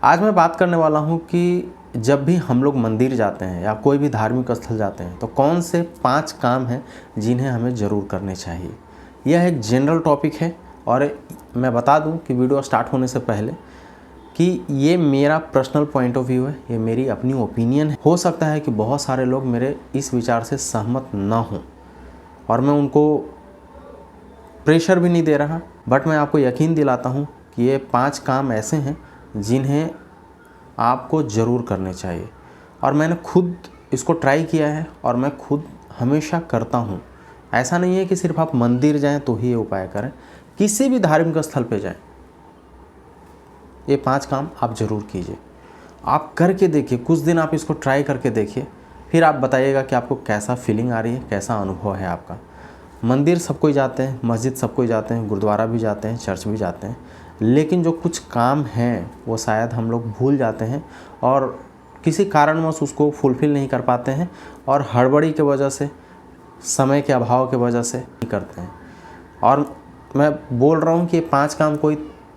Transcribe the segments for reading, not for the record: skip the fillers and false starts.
आज मैं बात करने वाला हूँ कि जब भी हम लोग मंदिर जाते हैं या कोई भी धार्मिक स्थल जाते हैं तो कौन से 5 काम हैं जिन्हें हमें ज़रूर करने चाहिए। यह एक जनरल टॉपिक है और मैं बता दूं कि वीडियो स्टार्ट होने से पहले कि ये मेरा पर्सनल पॉइंट ऑफ व्यू है, ये मेरी अपनी ओपिनियन है। हो सकता है कि बहुत सारे लोग मेरे इस विचार से सहमत ना हों और मैं उनको प्रेशर भी नहीं दे रहा, बट मैं आपको यकीन दिलाता हूँ कि ये 5 काम ऐसे हैं जिन्हें आपको ज़रूर करने चाहिए। और मैंने खुद इसको ट्राई किया है और मैं खुद हमेशा करता हूँ। ऐसा नहीं है कि सिर्फ आप मंदिर जाएं तो ही ये उपाय करें, किसी भी धार्मिक स्थल पे जाएं, ये 5 काम आप ज़रूर कीजिए। आप करके देखिए, कुछ दिन आप इसको ट्राई करके देखिए, फिर आप बताइएगा कि आपको कैसा फीलिंग आ रही है, कैसा अनुभव है आपका। मंदिर सब कोई जाते हैं, मस्जिद सब कोई जाते हैं, गुरुद्वारा भी जाते हैं, चर्च भी जाते हैं, लेकिन जो कुछ काम हैं वो शायद हम लोग भूल जाते हैं और किसी कारणवश उसको फुलफ़िल नहीं कर पाते हैं और हड़बड़ी के वजह से, समय के अभाव के वजह से नहीं करते हैं। और मैं बोल रहा हूँ कि ये 5 काम कोई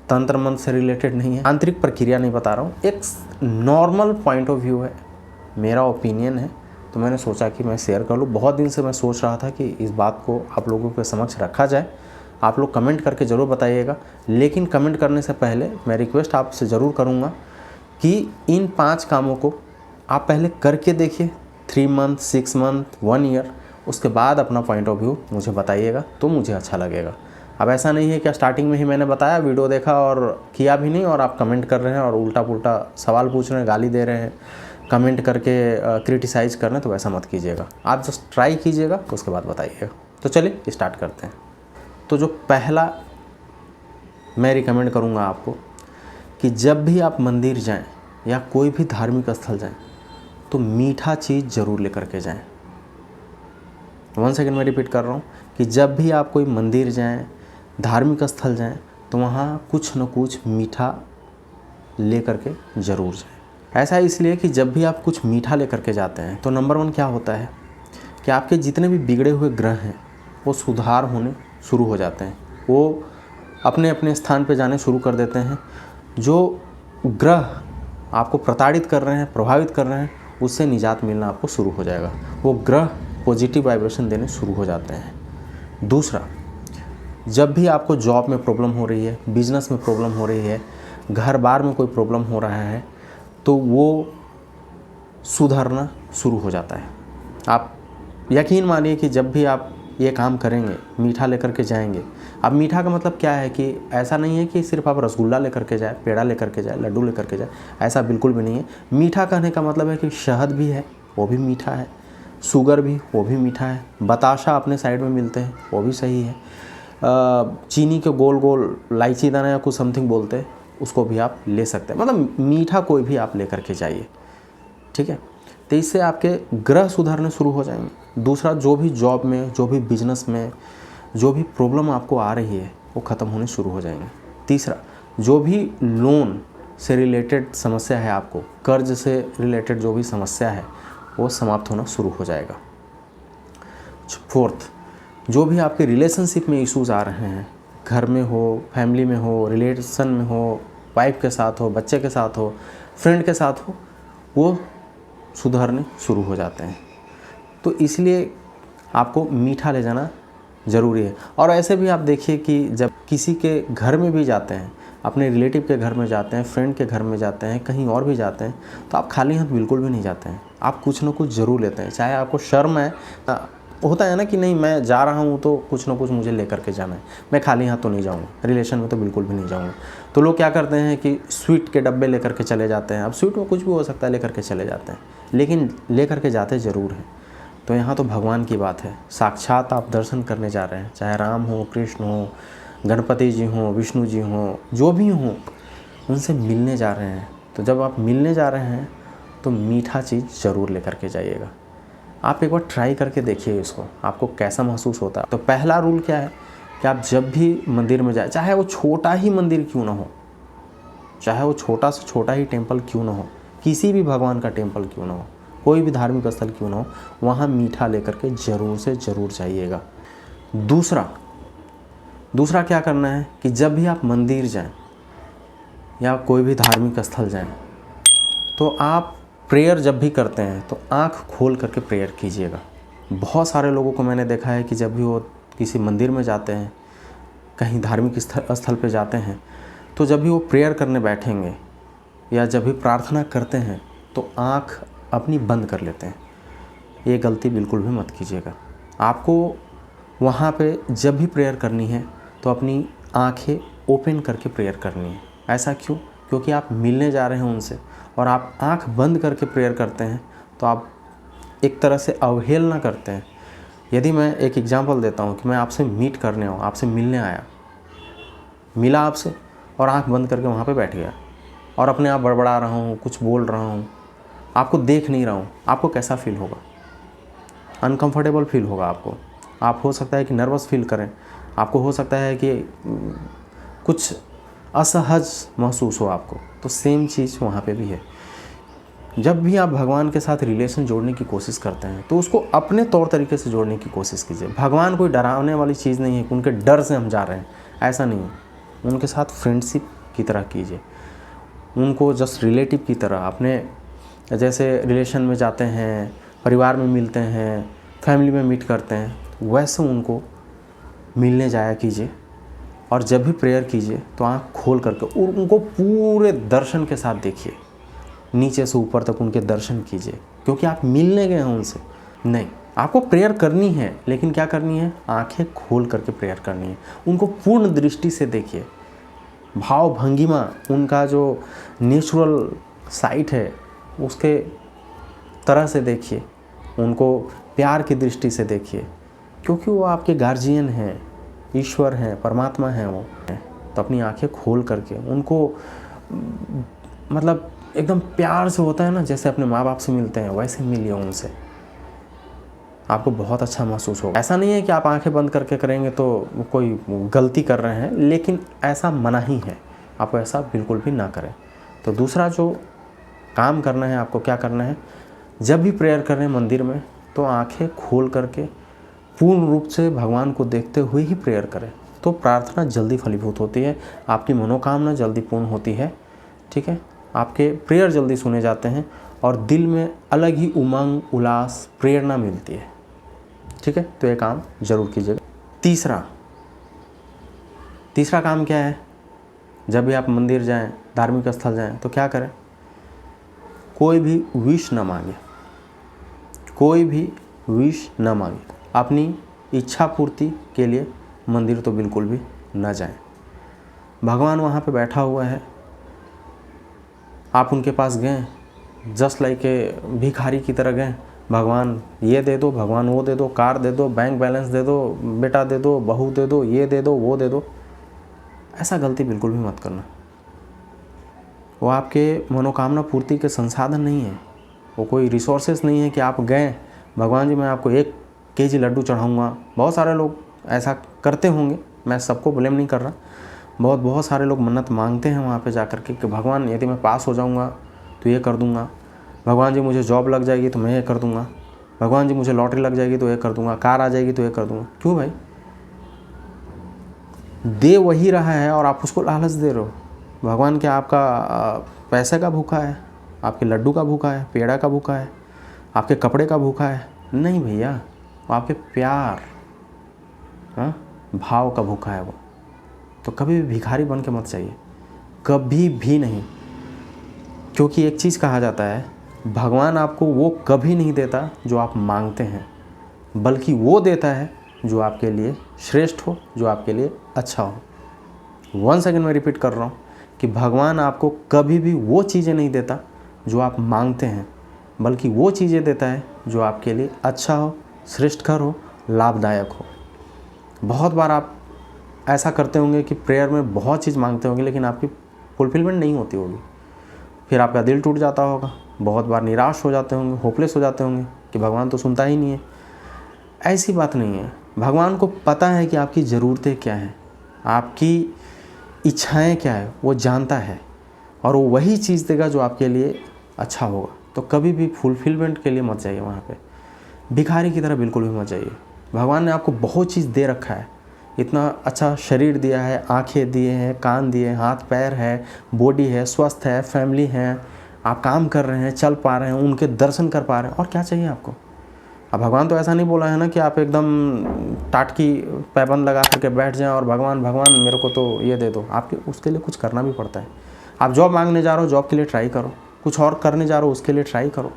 तंत्र मंत्र से रिलेटेड नहीं है, आंतरिक प्रक्रिया नहीं बता रहा हूँ, एक नॉर्मल पॉइंट ऑफ व्यू है, मेरा ओपिनियन है, तो मैंने सोचा कि मैं शेयर कर लूँ। बहुत दिन से मैं सोच रहा था कि इस बात को आप लोगों के समक्ष रखा जाए। आप लोग कमेंट करके ज़रूर बताइएगा, लेकिन कमेंट करने से पहले मैं रिक्वेस्ट आपसे ज़रूर करूँगा कि इन 5 कामों को आप पहले करके देखिए, 3 मंथ, 6 मंथ, 1 ईयर, उसके बाद अपना पॉइंट ऑफ व्यू मुझे बताइएगा तो मुझे अच्छा लगेगा। अब ऐसा नहीं है कि स्टार्टिंग में ही मैंने बताया, वीडियो देखा और किया भी नहीं और आप कमेंट कर रहे हैं और उल्टा पुल्टा सवाल पूछ रहे हैं, गाली दे रहे हैं, कमेंट करके क्रिटिसाइज़ कर रहे हैं, तो वैसा मत कीजिएगा। आप जस्ट ट्राई कीजिएगा, उसके बाद बताइएगा। तो चलिए स्टार्ट करते हैं। तो जो पहला मैं रिकमेंड करूँगा आपको कि जब भी आप मंदिर जाएं या कोई भी धार्मिक स्थल जाएं तो मीठा चीज़ ज़रूर लेकर के जाएं। 1 सेकेंड में रिपीट कर रहा हूँ कि जब भी आप कोई मंदिर जाएं, धार्मिक स्थल जाएं तो वहाँ कुछ न कुछ मीठा ले करके ज़रूर जाएं। ऐसा इसलिए कि जब भी आप कुछ मीठा लेकर के जाते हैं तो नंबर 1 क्या होता है कि आपके जितने भी बिगड़े हुए ग्रह हैं वो सुधार होने शुरू हो जाते हैं, वो अपने अपने स्थान पे जाने शुरू कर देते हैं। जो ग्रह आपको प्रताड़ित कर रहे हैं, प्रभावित कर रहे हैं, उससे निजात मिलना आपको शुरू हो जाएगा। वो ग्रह पॉजिटिव वाइब्रेशन देने शुरू हो जाते हैं। दूसरा, जब भी आपको जॉब में प्रॉब्लम हो रही है, बिजनेस में प्रॉब्लम हो रही है, घर बार में कोई प्रॉब्लम हो रहा है, तो वो सुधरना शुरू हो जाता है। आप यकीन मानिए कि जब भी आप ये काम करेंगे, मीठा लेकर के जाएंगे। अब मीठा का मतलब क्या है कि ऐसा नहीं है कि सिर्फ आप रसगुल्ला लेकर के जाए, पेड़ा लेकर के जाए, लड्डू लेकर के जाए, ऐसा बिल्कुल भी नहीं है। मीठा कहने का मतलब है कि शहद भी है, वो भी मीठा है, शुगर भी, वो भी मीठा है, बताशा अपने साइड में मिलते हैं, वो भी सही है, चीनी के गोल गोल इलायची दाना या कुछ समथिंग बोलते हैं, उसको भी आप ले सकते हैं। मतलब मीठा कोई भी आप लेकर के जाइए, ठीक है। तो इससे आपके ग्रह सुधरने शुरू हो जाएंगे। दूसरा, जो भी जॉब में, जो भी बिजनेस में जो भी प्रॉब्लम आपको आ रही है वो ख़त्म होने शुरू हो जाएंगे। तीसरा, जो भी लोन से रिलेटेड समस्या है, आपको कर्ज से रिलेटेड जो भी समस्या है वो समाप्त होना शुरू हो जाएगा। फोर्थ, जो भी आपके रिलेशनशिप में इश्यूज़ आ रहे हैं, घर में हो, फैमिली में हो, रिलेशन में हो, वाइफ के साथ हो, बच्चे के साथ हो, फ्रेंड के साथ हो, वो सुधरने शुरू हो जाते हैं। तो इसलिए आपको मीठा ले जाना ज़रूरी है। और ऐसे भी आप देखिए कि जब किसी के घर में भी जाते हैं, अपने रिलेटिव के घर में जाते हैं, फ्रेंड के घर में जाते हैं, कहीं और भी जाते हैं, तो आप खाली हाथ बिल्कुल भी नहीं जाते हैं, आप कुछ ना कुछ ज़रूर लेते हैं। चाहे आपको शर्म है, होता है ना कि नहीं मैं जा रहा हूँ तो कुछ ना कुछ मुझे लेकर के जाना है, मैं खाली हाथ तो नहीं जाऊँगा, रिलेशन में तो बिल्कुल भी नहीं जाऊँगा। तो लोग क्या करते हैं कि स्वीट के डब्बे लेकर के चले जाते हैं। अब स्वीट में कुछ भी हो सकता है, लेकर के चले जाते हैं, लेकिन लेकर के जाते ज़रूर हैं। तो यहाँ तो भगवान की बात है, साक्षात आप दर्शन करने जा रहे हैं, चाहे राम हो, कृष्ण हो, गणपति जी हों, विष्णु जी हों, जो भी हों, उनसे मिलने जा रहे हैं। तो जब आप मिलने जा रहे हैं तो मीठा चीज़ ज़रूर लेकर के जाइएगा। आप एक बार ट्राई करके देखिए इसको, आपको कैसा महसूस होता है। तो पहला रूल क्या है कि आप जब भी मंदिर में जाए, चाहे वो छोटा ही मंदिर क्यों ना हो, चाहे वो छोटा से छोटा ही टेम्पल क्यों ना हो, किसी भी भगवान का टेम्पल क्यों ना हो, कोई भी धार्मिक स्थल क्यों ना हो, वहाँ मीठा लेकर के ज़रूर से ज़रूर जाइएगा। दूसरा क्या करना है कि जब भी आप मंदिर जाएं या कोई भी धार्मिक स्थल जाएं, तो आप प्रेयर जब भी करते हैं तो आँख खोल करके प्रेयर कीजिएगा। बहुत सारे लोगों को मैंने देखा है कि जब भी वो किसी मंदिर में जाते हैं, कहीं धार्मिक स्थल पे जाते हैं, तो जब भी वो प्रेयर करने बैठेंगे या जब भी प्रार्थना करते हैं तो आँख अपनी बंद कर लेते हैं। ये गलती बिल्कुल भी मत कीजिएगा। आपको वहाँ पे जब भी प्रेयर करनी है तो अपनी आँखें ओपन करके प्रेयर करनी है। ऐसा क्यों? क्योंकि आप मिलने जा रहे हैं उनसे और आप आँख बंद करके प्रेयर करते हैं तो आप एक तरह से अवहेलना करते हैं। यदि मैं एक एग्जांपल देता हूँ कि मैं आपसे मीट करने आऊँ, आपसे मिलने आया, मिला आपसे और आँख बंद करके वहाँ पे बैठ गया और अपने आप बड़बड़ा रहा हूँ, कुछ बोल रहा हूँ, आपको देख नहीं रहा हूँ, आपको कैसा फील होगा? अनकंफर्टेबल फील होगा आपको। आप हो सकता है कि नर्वस फील करें, आपको हो सकता है कि कुछ असहज महसूस हो आपको। तो सेम चीज़ वहाँ पे भी है। जब भी आप भगवान के साथ रिलेशन जोड़ने की कोशिश करते हैं तो उसको अपने तौर तरीके से जोड़ने की कोशिश कीजिए। भगवान कोई डरावने वाली चीज़ नहीं है कि उनके डर से हम जा रहे हैं, ऐसा नहीं है। उनके साथ फ्रेंडशिप की तरह कीजिए, उनको जस्ट रिलेटिव की तरह। अपने जैसे रिलेशन में जाते हैं, परिवार में मिलते हैं, फैमिली में मीट करते हैं, वैसे उनको मिलने जाया कीजिए। और जब भी प्रेयर कीजिए तो आँख खोल करके और उनको पूरे दर्शन के साथ देखिए, नीचे से ऊपर तक उनके दर्शन कीजिए। क्योंकि आप मिलने गए हैं उनसे नहीं, आपको प्रेयर करनी है, लेकिन क्या करनी है? आंखें खोल करके प्रेयर करनी है। उनको पूर्ण दृष्टि से देखिए, भाव भंगिमा, उनका जो नेचुरल साइट है उसके तरह से देखिए, उनको प्यार की दृष्टि से देखिए। क्योंकि वो आपके गार्जियन हैं, ईश्वर हैं, परमात्मा हैं वो। तो अपनी आंखें खोल करके उनको मतलब एकदम प्यार से होता है ना, जैसे अपने माँ बाप से मिलते हैं वैसे मिलिए उनसे, आपको बहुत अच्छा महसूस होगा। ऐसा नहीं है कि आप आंखें बंद करके करेंगे तो कोई गलती कर रहे हैं, लेकिन ऐसा मना ही है, आप ऐसा बिल्कुल भी ना करें। तो दूसरा जो काम करना है आपको, क्या करना है? जब भी प्रेयर करें मंदिर में तो आंखें खोल करके पूर्ण रूप से भगवान को देखते हुए ही प्रेयर करें, तो प्रार्थना जल्दी फलीभूत होती है, आपकी मनोकामना जल्दी पूर्ण होती है। ठीक है, आपके प्रेयर जल्दी सुने जाते हैं और दिल में अलग ही उमंग, उल्लास, प्रेरणा मिलती है। ठीक है, तो ये काम जरूर कीजिएगा। तीसरा काम क्या है? जब भी आप मंदिर जाएं, धार्मिक स्थल जाएं, तो क्या करें? कोई भी विश न मांगे, कोई भी विश न मांगे। अपनी इच्छा पूर्ति के लिए मंदिर तो बिल्कुल भी न जाएं। भगवान वहाँ पे बैठा हुआ है, आप उनके पास गए, जस्ट लाइक ए भिखारी की तरह गए, भगवान ये दे दो, भगवान वो दे दो, कार दे दो, बैंक बैलेंस दे दो, बेटा दे दो, बहू दे दो, ये दे दो, वो दे दो। ऐसा गलती बिल्कुल भी मत करना। वो आपके मनोकामना पूर्ति के संसाधन नहीं है, वो कोई रिसोर्सेस नहीं है कि आप गए, भगवान जी मैं आपको 1 केजी लड्डू चढ़ाऊँगा। बहुत सारे लोग ऐसा करते होंगे, मैं सबको ब्लेम नहीं कर रहा। बहुत सारे लोग मन्नत मांगते हैं वहाँ पे जा कर के कि भगवान यदि मैं पास हो जाऊँगा तो ये कर दूँगा, भगवान जी मुझे जॉब लग जाएगी तो मैं ये कर दूँगा, भगवान जी मुझे लॉटरी लग जाएगी तो ये कर दूँगा, कार आ जाएगी तो ये कर दूँगा। क्यों भाई? दे वही रहा है और आप उसको लालच दे रहे हो। भगवान क्या आपका पैसे का भूखा है, आपके लड्डू का भूखा है, पेड़ा का भूखा है, आपके कपड़े का भूखा है? नहीं भैया, वो आपके प्यार, भाव का भूखा है वो। तो कभी भी भिखारी बन के मत चाहिए, कभी भी नहीं। क्योंकि एक चीज़ कहा जाता है, भगवान आपको वो कभी नहीं देता जो आप मांगते हैं, बल्कि वो देता है जो आपके लिए श्रेष्ठ हो, जो आपके लिए अच्छा हो। वंस अगेन मैं रिपीट कर रहा हूँ कि भगवान आपको कभी भी वो चीज़ें नहीं देता जो आप मांगते हैं, बल्कि वो चीज़ें देता है जो आपके लिए अच्छा हो, श्रेष्ठकर हो, लाभदायक हो। बहुत बार आप ऐसा करते होंगे कि प्रेयर में बहुत चीज़ मांगते होंगे, लेकिन आपकी फुलफिलमेंट नहीं होती होगी, फिर आपका दिल टूट जाता होगा, बहुत बार निराश हो जाते होंगे, होपलेस हो जाते होंगे कि भगवान तो सुनता ही नहीं है। ऐसी बात नहीं है, भगवान को पता है कि आपकी ज़रूरतें क्या हैं, आपकी इच्छाएं क्या है, वो जानता है और वो वही चीज़ देगा जो आपके लिए अच्छा होगा। तो कभी भी फुलफिलमेंट के लिए मत जाइए वहाँ पे, भिखारी की तरह बिल्कुल भी मत जाइए। भगवान ने आपको बहुत चीज़ दे रखा है, इतना अच्छा शरीर दिया है, आंखें दिए हैं, कान दिए हैं, हाथ पैर है, बॉडी है, स्वस्थ है, फैमिली है, आप काम कर रहे हैं, चल पा रहे हैं, उनके दर्शन कर पा रहे हैं, और क्या चाहिए आपको। अब भगवान तो ऐसा नहीं बोला है ना कि आप एकदम टाटकी पैबंद लगा करके बैठ जाएं और भगवान भगवान मेरे को तो ये दे दो। आपके उसके लिए कुछ करना भी पड़ता है। आप जॉब मांगने जा रहे हो, जॉब के लिए ट्राई करो। कुछ और करने जा रहे हो, उसके लिए ट्राई करो।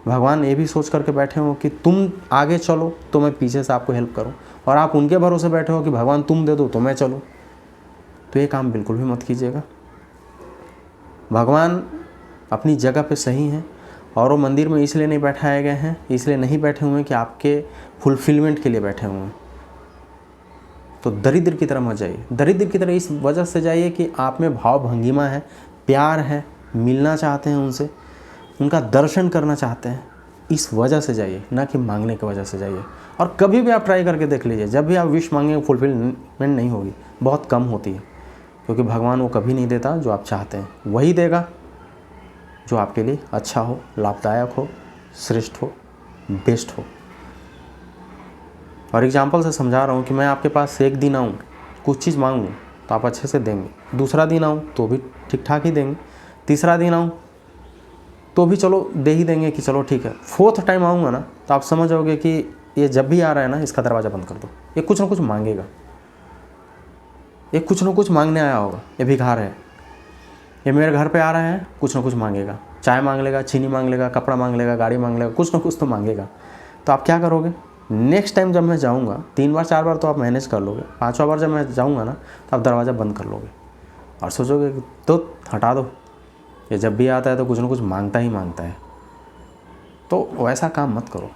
भगवान ये भी सोच करके बैठे हो कि तुम आगे चलो तो मैं पीछे से आपको हेल्प करूं, और आप उनके भरोसे बैठे हो कि भगवान तुम दे दो तो मैं चलूं, तो ये काम बिल्कुल भी मत कीजिएगा। भगवान अपनी जगह पे सही हैं, और वो मंदिर में इसलिए नहीं बैठाए गए हैं, इसलिए नहीं बैठे हुए हैं कि आपके फुलफिलमेंट के लिए बैठे हुए हैं। तो दरिद्र की तरह मत जाइए। दरिद्र की तरह इस वजह से जाइए कि आप में भाव भंगिमा है, प्यार है, मिलना चाहते हैं उनसे, उनका दर्शन करना चाहते हैं, इस वजह से जाइए, ना कि मांगने की वजह से जाइए। और कभी भी आप ट्राई करके देख लीजिए, जब भी आप विश मांगेंगे फुलफिलमेंट नहीं होगी, बहुत कम होती है, क्योंकि भगवान वो कभी नहीं देता जो आप चाहते हैं, वही देगा जो आपके लिए अच्छा हो, लाभदायक हो, श्रेष्ठ हो, बेस्ट हो। और एग्जाम्पल से समझा रहा हूँ कि मैं आपके पास एक दिन आऊँ, कुछ चीज़ मांगूँ तो आप अच्छे से देंगे, दूसरा दिन आऊँ तो भी ठीक ठाक ही देंगे, तीसरा दिन आऊँ तो भी चलो दे ही देंगे कि चलो ठीक है, फोर्थ टाइम आऊँगा ना तो आप समझ जाओगे कि ये जब भी आ रहा है ना, इसका दरवाज़ा बंद कर दो, ये कुछ ना कुछ मांगेगा, ये कुछ ना कुछ मांगने आया होगा, ये भिखार है, ये मेरे घर पे आ रहा है, कुछ ना कुछ मांगेगा, चाय मांग लेगा, चीनी मांग लेगा, कपड़ा मांग लेगा, गाड़ी मांग लेगा, कुछ ना कुछ तो मांगेगा। तो आप क्या करोगे, नेक्स्ट टाइम जब मैं जाऊँगा, 3 बार 4 बार तो आप मैनेज कर लोगे, 5वां बार जब मैं जाऊँगा ना तो आप दरवाज़ा बंद कर लोगे और सोचोगे कि तो हटा दो, ये जब भी आता है तो कुछ ना कुछ मांगता ही मांगता है। तो वैसा काम मत करो।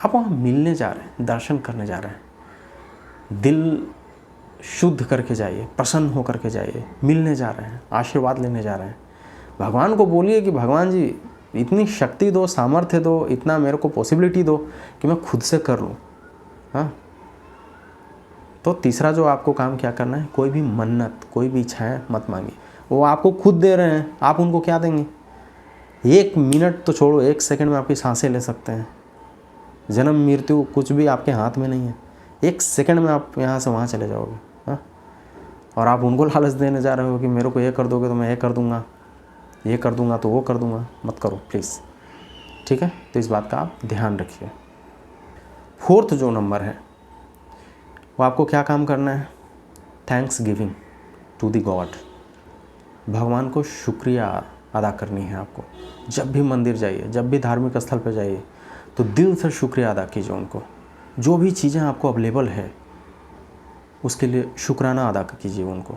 आप वहाँ मिलने जा रहे हैं, दर्शन करने जा रहे हैं, दिल शुद्ध करके जाइए, प्रसन्न होकर के जाइए, मिलने जा रहे हैं, आशीर्वाद लेने जा रहे हैं। भगवान को बोलिए कि भगवान जी इतनी शक्ति दो, सामर्थ्य दो, इतना मेरे को पॉसिबिलिटी दो कि मैं खुद से कर लूँ। हाँ, तो तीसरा जो आपको काम क्या करना है, कोई भी मन्नत, कोई भी इच्छाएं मत मांगिए, वो आपको खुद दे रहे हैं, आप उनको क्या देंगे। 1 मिनट तो छोड़ो, 1 सेकंड में आपकी सांसें ले सकते हैं। जन्म मृत्यु कुछ भी आपके हाथ में नहीं है, 1 सेकंड में आप यहाँ से वहाँ चले जाओगे। हाँ, और आप उनको लालच देने जा रहे हो कि मेरे को ये कर दोगे तो मैं ये कर दूँगा, ये कर दूँगा तो वो कर दूँगा। मत करो प्लीज़, ठीक है। तो इस बात का आप ध्यान रखिए। 4th जो नंबर है वो आपको क्या काम करना है, thanks giving to the god. भगवान को शुक्रिया अदा करनी है आपको। जब भी मंदिर जाइए, जब भी धार्मिक स्थल पर जाइए, तो दिल से शुक्रिया अदा कीजिए उनको। जो भी चीज़ें आपको अवेलेबल है उसके लिए शुक्राना अदा कीजिए उनको,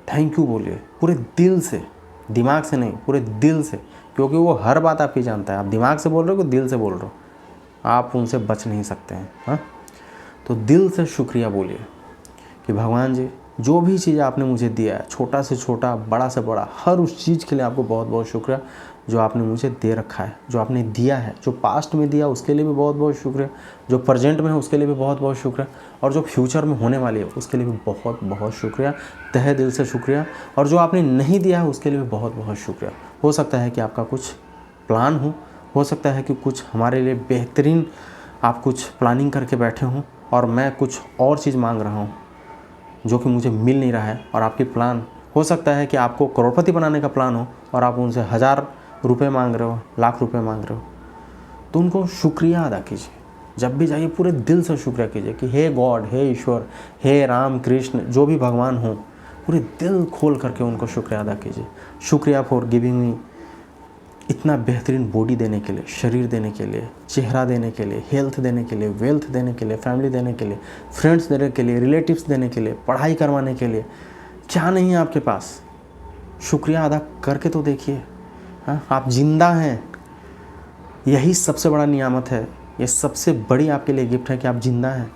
थैंक यू बोलिए पूरे दिल से, दिमाग से नहीं, पूरे दिल से, क्योंकि वो हर बात आपकी जानता है। आप दिमाग से बोल रहे हो कि दिल से बोल रहे हो, आप उनसे बच नहीं सकते हैं। हाँ, तो दिल से शुक्रिया बोलिए कि भगवान जी जो भी चीज़ आपने मुझे दिया है, छोटा से छोटा, बड़ा से बड़ा, हर उस चीज़ के लिए आपको बहुत बहुत शुक्रिया जो आपने मुझे दे रखा है, जो आपने दिया है, जो पास्ट में दिया उसके लिए भी बहुत बहुत शुक्रिया, जो प्रेजेंट में है उसके लिए भी बहुत बहुत शुक्रिया, और जो फ्यूचर में होने वाली है उसके लिए भी बहुत बहुत शुक्रिया, तहे दिल से शुक्रिया। और जो आपने नहीं दिया है उसके लिए भी बहुत बहुत शुक्रिया। हो सकता है कि आपका कुछ प्लान हो सकता है कि कुछ हमारे लिए बेहतरीन आप कुछ प्लानिंग करके बैठे हों और मैं कुछ और चीज़ मांग रहा हूँ जो कि मुझे मिल नहीं रहा है, और आपकी प्लान हो सकता है कि आपको करोड़पति बनाने का प्लान हो और आप उनसे 1000 रुपये मांग रहे हो, लाख रुपए मांग रहे हो। तो उनको शुक्रिया अदा कीजिए। जब भी जाइए पूरे दिल से शुक्रिया कीजिए कि हे गॉड, हे ईश्वर, हे राम कृष्ण, जो भी भगवान हो, पूरे दिल खोल करके उनको शुक्रिया अदा कीजिए। शुक्रिया फॉर गिविंग मी इतना बेहतरीन बॉडी देने के लिए, शरीर देने के लिए, चेहरा देने के लिए, हेल्थ देने के लिए, वेल्थ देने के लिए, फैमिली देने के लिए, फ्रेंड्स देने के लिए, रिलेटिव्स देने के लिए, पढ़ाई करवाने के लिए। क्या नहीं है आपके पास, शुक्रिया अदा करके तो देखिए। हाँ, आप जिंदा हैं, यही सबसे बड़ा नियामत है, ये सबसे बड़ी आपके लिए गिफ्ट है कि आप जिंदा हैं।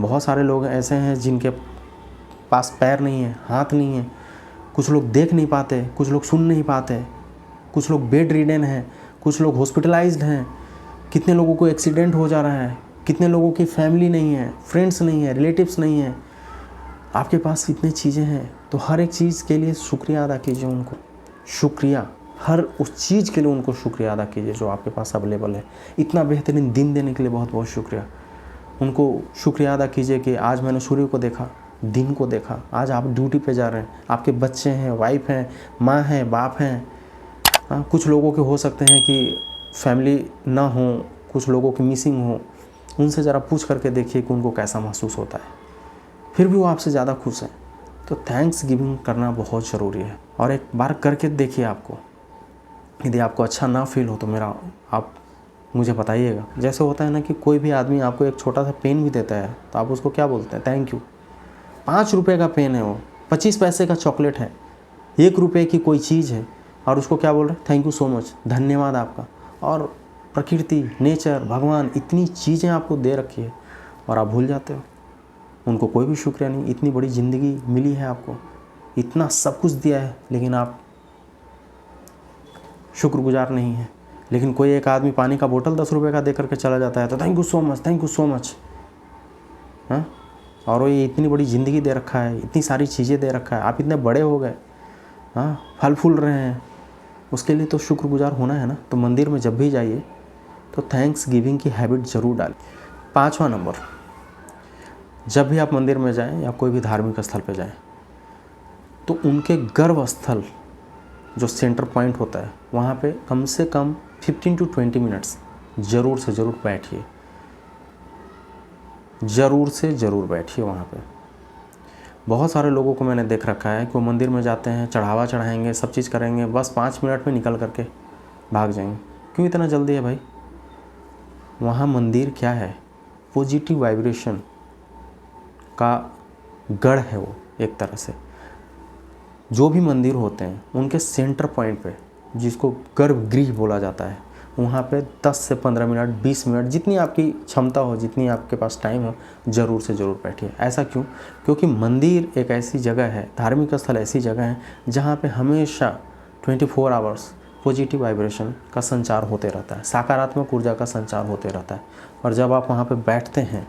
बहुत सारे लोग ऐसे हैं जिनके पास पैर नहीं है, हाथ नहीं है, कुछ लोग देख नहीं पाते, कुछ लोग सुन नहीं पाते, कुछ लोग बेड रिडन हैं, कुछ लोग हॉस्पिटलाइज्ड हैं, कितने लोगों को एक्सीडेंट हो जा रहा है, कितने लोगों की फैमिली नहीं है, फ्रेंड्स नहीं है, रिलेटिव्स नहीं है। आपके पास इतनी चीज़ें हैं, तो हर एक चीज़ के लिए शुक्रिया अदा कीजिए उनको। शुक्रिया, हर उस चीज़ के लिए उनको शुक्रिया अदा कीजिए जो आपके पास अवेलेबल है। इतना बेहतरीन दिन देने के लिए बहुत बहुत शुक्रिया। उनको शुक्रिया अदा कीजिए कि आज मैंने सूर्य को देखा, दिन को देखा, आज आप ड्यूटी पे जा रहे हैं, आपके बच्चे हैं, वाइफ हैं, माँ हैं, बाप हैं। हाँ, कुछ लोगों के हो सकते हैं कि फैमिली ना हो, कुछ लोगों की मिसिंग हो, उनसे ज़रा पूछ करके देखिए कि उनको कैसा महसूस होता है, फिर भी वो आपसे ज़्यादा खुश हैं। तो थैंक्स गिविंग करना बहुत ज़रूरी है। और एक बार करके देखिए, आपको यदि आपको अच्छा ना फील हो तो आप मुझे बताइएगा। जैसे होता है ना कि कोई भी आदमी आपको एक छोटा सा पेन भी देता है तो आप उसको क्या बोलते हैं? Thank you. 5 रुपये का पेन है, वो 25 पैसे का चॉकलेट है, 1 रुपये की कोई चीज़ है, और उसको क्या बोल रहे हैं? थैंक यू सो मच, धन्यवाद आपका। और प्रकृति, नेचर, भगवान इतनी चीज़ें आपको दे रखी है और आप भूल जाते हो। उनको कोई भी शुक्रिया नहीं। इतनी बड़ी ज़िंदगी मिली है आपको, इतना सब कुछ दिया है, लेकिन आप शुक्रगुजार नहीं हैं। लेकिन कोई एक आदमी पानी का बोतल 10 रुपये का दे करके चला जाता है तो thank you so much, thank you so much. हाँ, और वो ये इतनी बड़ी ज़िंदगी दे रखा है, इतनी सारी चीज़ें दे रखा है, आप इतने बड़े हो गए, हाँ, फल फूल रहे हैं, उसके लिए तो शुक्रगुजार होना है ना। तो मंदिर में जब भी जाइए तो थैंक्स गिविंग की हैबिट ज़रूर डालें। 5वां नंबर, जब भी आप मंदिर में जाएं या कोई भी धार्मिक स्थल पे जाएं तो उनके गर्भ स्थल जो सेंटर पॉइंट होता है वहाँ पे कम से कम 15 to 20 मिनट्स ज़रूर से ज़रूर बैठिए, ज़रूर से ज़रूर बैठिए वहाँ पे। बहुत सारे लोगों को मैंने देख रखा है कि वो मंदिर में जाते हैं, चढ़ावा चढ़ाएंगे, सब चीज़ करेंगे, बस 5 मिनट में निकल करके भाग जाएंगे। क्यों इतना जल्दी है भाई? वहाँ मंदिर क्या है? पॉजिटिव वाइब्रेशन का गढ़ है वो एक तरह से। जो भी मंदिर होते हैं उनके सेंटर पॉइंट पे, जिसको गर्भगृह बोला जाता है, वहाँ पे 10 से 15 मिनट, 20 मिनट, जितनी आपकी क्षमता हो, जितनी आपके पास टाइम हो, ज़रूर से ज़रूर बैठिए। ऐसा क्यों? क्योंकि मंदिर एक ऐसी जगह है, धार्मिक स्थल ऐसी जगह है जहाँ पे हमेशा 24 आवर्स पॉजिटिव वाइब्रेशन का संचार होते रहता है, सकारात्मक ऊर्जा का संचार होते रहता है। और जब आप वहाँ पर बैठते हैं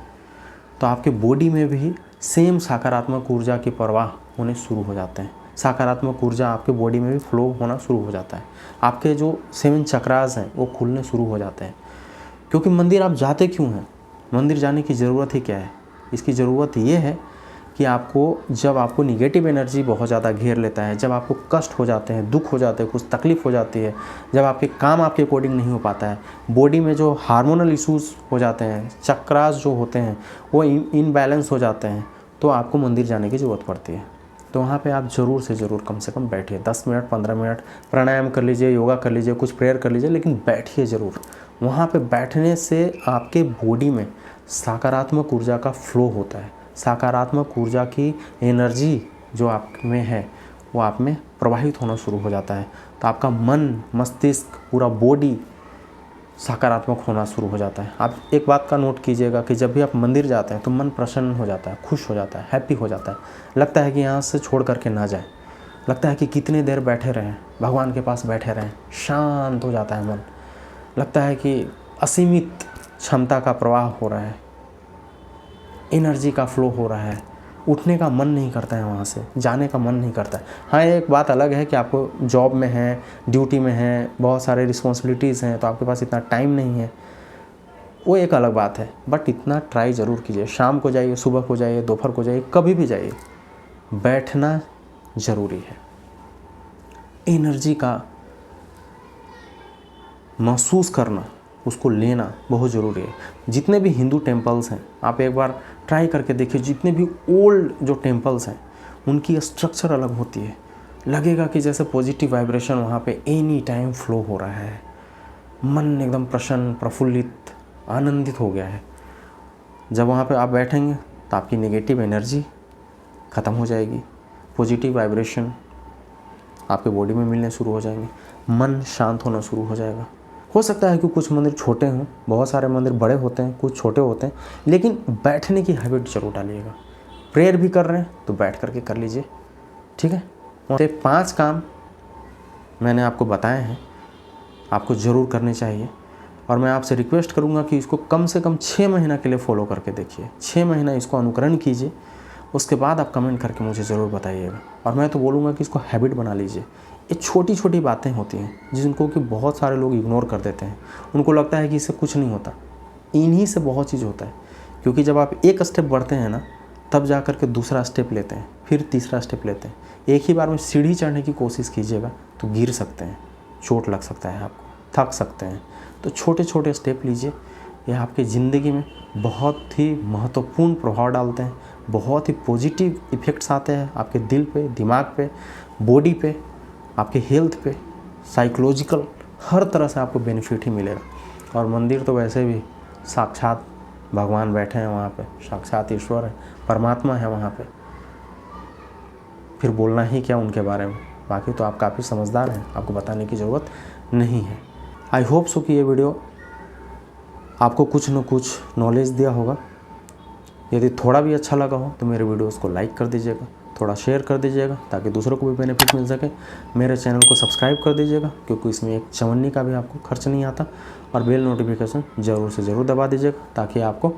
तो आपके बॉडी में भी सेम सकारात्मक ऊर्जा के प्रवाह होने शुरू हो जाते हैं, सकारात्मक ऊर्जा आपके बॉडी में भी फ्लो होना शुरू हो जाता है। आपके जो 7 चक्रास हैं वो खुलने शुरू हो जाते हैं। क्योंकि मंदिर आप जाते क्यों हैं? मंदिर जाने की ज़रूरत ही क्या है? इसकी ज़रूरत ये है कि जब आपको निगेटिव एनर्जी बहुत ज़्यादा घेर लेता है, जब आपको कष्ट हो जाते हैं, दुख हो जाते हैं, कुछ तकलीफ़ हो जाती है, जब आपके काम आपके अकॉर्डिंग नहीं हो पाता है, बॉडी में जो हार्मोनल इश्यूज़ हो जाते हैं, चक्रास जो होते हैं वो इनबैलेंस हो जाते हैं, तो आपको मंदिर जाने की ज़रूरत पड़ती है। तो वहाँ पे आप ज़रूर से ज़रूर कम से कम बैठिए, 10 मिनट, 15 मिनट प्राणायाम कर लीजिए, योगा कर लीजिए, कुछ प्रेयर कर लीजिए, लेकिन बैठिए ज़रूर। वहाँ पे बैठने से आपके बॉडी में सकारात्मक ऊर्जा का फ्लो होता है, सकारात्मक ऊर्जा की एनर्जी जो आप में है वो आप में प्रवाहित होना शुरू हो जाता है। तो आपका मन, मस्तिष्क, पूरा बॉडी सकारात्मक होना शुरू हो जाता है। आप एक बात का नोट कीजिएगा कि जब भी आप मंदिर जाते हैं तो मन प्रसन्न हो जाता है, खुश हो जाता है, हैप्पी हो जाता है। लगता है कि यहाँ से छोड़ करके ना जाए, लगता है कि कितने देर बैठे रहें, भगवान के पास बैठे रहें, शांत हो जाता है मन। लगता है कि असीमित क्षमता का प्रवाह हो रहा है, एनर्जी का फ्लो हो रहा है, उठने का मन नहीं करता है, वहाँ से जाने का मन नहीं करता है। हाँ, एक बात अलग है कि आपको जॉब में है, ड्यूटी में है, बहुत सारे रिस्पॉन्सिबिलिटीज़ हैं, तो आपके पास इतना टाइम नहीं है, वो एक अलग बात है। बट इतना ट्राई ज़रूर कीजिए, शाम को जाइए, सुबह को जाइए, दोपहर को जाइए, कभी भी जाइए, बैठना ज़रूरी है। एनर्जी का महसूस करना, उसको लेना बहुत ज़रूरी है। जितने भी हिंदू टेम्पल्स हैं आप एक बार ट्राई करके देखिए, जितने भी ओल्ड जो टेम्पल्स हैं उनकी स्ट्रक्चर अलग होती है। लगेगा कि जैसे पॉजिटिव वाइब्रेशन वहाँ पे एनी टाइम फ्लो हो रहा है, मन एकदम प्रसन्न, प्रफुल्लित, आनंदित हो गया है। जब वहाँ पे आप बैठेंगे तो आपकी नेगेटिव एनर्जी ख़त्म हो जाएगी, पॉजिटिव वाइब्रेशन आपके बॉडी में मिलने शुरू हो जाएंगे, मन शांत होना शुरू हो जाएगा। हो सकता है कि कुछ मंदिर छोटे हों, बहुत सारे मंदिर बड़े होते हैं, कुछ छोटे होते हैं, लेकिन बैठने की हैबिट ज़रूर डालिएगा। प्रेयर भी कर रहे हैं तो बैठ करके कर लीजिए, ठीक है। और 5 काम मैंने आपको बताए हैं, आपको ज़रूर करने चाहिए। और मैं आपसे रिक्वेस्ट करूंगा कि इसको कम से कम 6 महीना के लिए फॉलो करके देखिए, 6 महीना इसको अनुकरण कीजिए, उसके बाद आप कमेंट करके मुझे ज़रूर बताइएगा। और मैं तो बोलूँगा कि इसको हैबिट बना लीजिए। ये छोटी छोटी बातें होती हैं जिनको कि बहुत सारे लोग इग्नोर कर देते हैं, उनको लगता है कि इससे कुछ नहीं होता, इन्हीं से बहुत चीज़ होता है। क्योंकि जब आप एक स्टेप बढ़ते हैं ना, तब जा कर के दूसरा स्टेप लेते हैं, फिर तीसरा स्टेप लेते हैं। एक ही बार में सीढ़ी चढ़ने की कोशिश कीजिएगा तो गिर सकते हैं, चोट लग सकता है आपको, थक सकते हैं। तो छोटे छोटे स्टेप लीजिए, यह आपकी ज़िंदगी में बहुत ही महत्वपूर्ण प्रभाव डालते हैं, बहुत ही पॉजिटिव इफ़ेक्ट्स आते हैं आपके दिल पे, दिमाग पे, बॉडी पे, आपके हेल्थ पे, साइकोलॉजिकल, हर तरह से आपको बेनिफिट ही मिलेगा। और मंदिर तो वैसे भी साक्षात भगवान बैठे हैं वहाँ पे, साक्षात ईश्वर है, परमात्मा है वहाँ पे, फिर बोलना ही क्या उनके बारे में। बाकी तो आप काफ़ी समझदार हैं, आपको बताने की ज़रूरत नहीं है। आई होप सो कि ये वीडियो आपको कुछ न कुछ नॉलेज दिया होगा। यदि थोड़ा भी अच्छा लगा हो तो मेरे वीडियोस को लाइक कर दीजिएगा, थोड़ा शेयर कर दीजिएगा ताकि दूसरों को भी बेनिफिट मिल सके। मेरे चैनल को सब्सक्राइब कर दीजिएगा क्योंकि इसमें एक चवन्नी का भी आपको खर्च नहीं आता। और बेल नोटिफिकेशन ज़रूर से ज़रूर दबा दीजिएगा ताकि आपको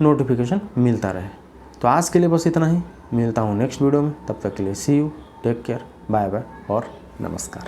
नोटिफिकेशन मिलता रहे। तो आज के लिए बस इतना ही, मिलता हूँ नेक्स्ट वीडियो में। तब तक के लिए see you, take care, bye bye और नमस्कार।